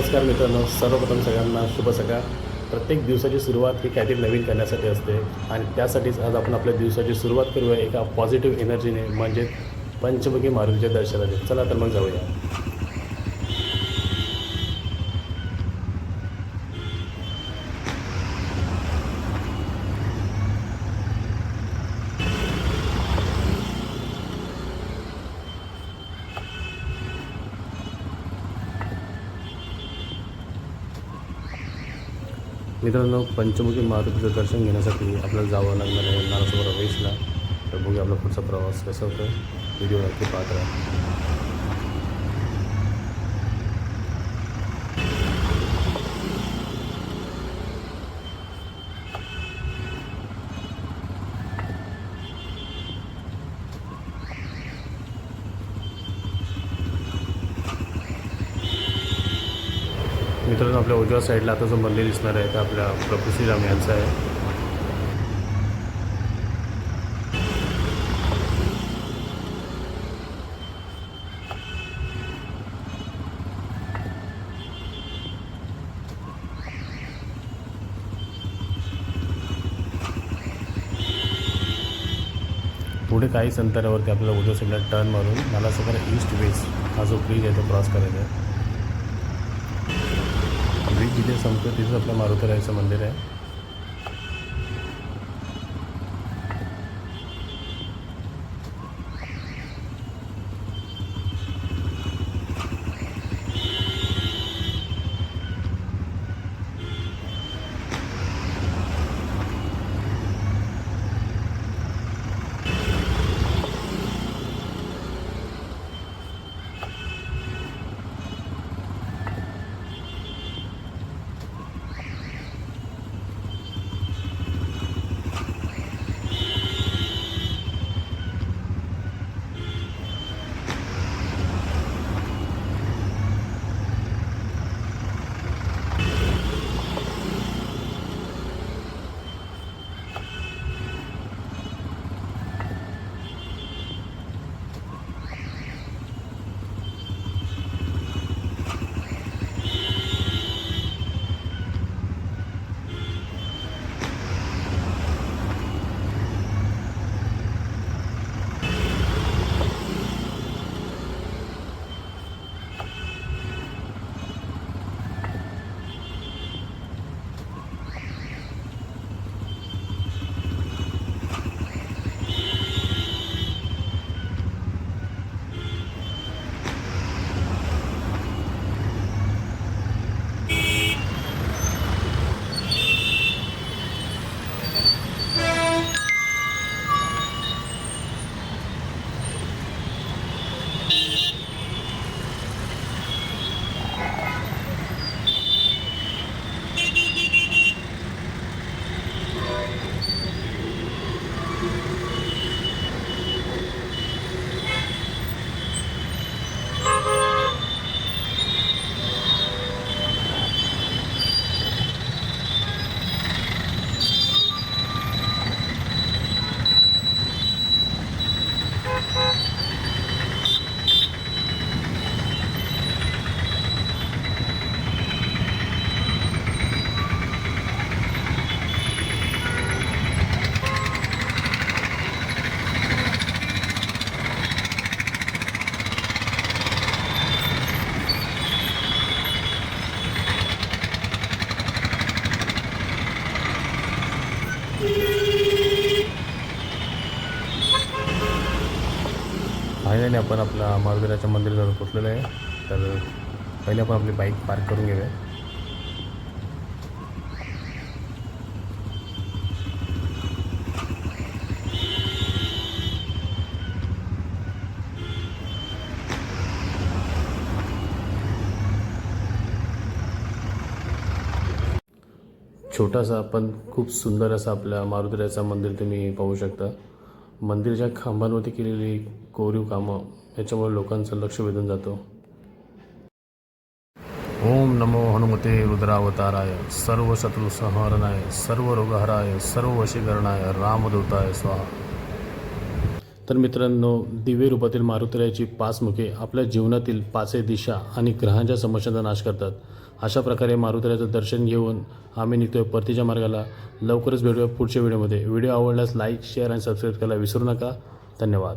नमस्कार मित्रांनो, सर्वप्रथम सगळ्यांना शुभ सकाळ. प्रत्येक दिवसाची सुरुवात ही काहीतरी नवीन करण्यासाठी असते आणि त्यासाठीच आज आपण आपल्या दिवसाची सुरुवात करूया एका पॉझिटिव्ह एनर्जीने, म्हणजे पंचमुखी मारुतीच्या दर्शनाने. चला तर मग जाऊया. मित्रांनो, पंचमुखी मारुतीचं दर्शन घेण्यासाठी आपल्याला जावं लागणार आहे नालासोपारा वेस्टला. तर बघूया आपला पुढचा प्रवास कसा होतो. व्हिडिओ नक्की पाहत राहा. मित्रांनो, आपल्या उजव्या साईडला आता जो मंदिर दिसणार आहे ते आपल्या प्रभू श्रीराम यांचं आहे. पुढे काहीच अंतरावरती आपल्याला उजव्या साईडला टर्न मारून नालासोपारा ईस्ट वेस्ट हा जो ब्रिज आहे तो क्रॉस करायचा आहे. ब्रिज जिथे संपतो तिथेच आपलं मारुतीरायाचं मंदिर आहे. फायनली आपण आपला मारुतीरायाच्या मंदिराजवळ पोचलेलो आहे. तर पहिले आपण आपली बाईक पार्क करून घेऊया. छोटासा पण खूप सुंदर असा आपल्या मारुतीरायाचं मंदिर तुम्ही पाहू शकता. मंदिराच्या खांबांवरती केलेली कोरीव कामं याच्यामुळे लोकांचं लक्ष वेधून जातो. ओम नमो हनुमते रुद्रावताराय, सर्व शत्रु संहरणाय, सर्व रोगहराय, सर्व वशीकरणाय, रामदूताय स्वाहा. तर मित्रांनो, दिव्य रूपातील मारुतीरायाची पाच मुखे आपल्या जीवनातील पाचही दिशा आणि ग्रहांच्या समस्यांचा नाश करतात. अशा प्रकारे मारुतीरायाचं दर्शन घेऊन आम्ही निघतोय परतीच्या मार्गाला. लवकरच भेटूया पुढच्या व्हिडिओमध्ये. व्हिडिओ आवडल्यास लाईक, शेअर आणि सबस्क्राईब करायला विसरू नका. धन्यवाद.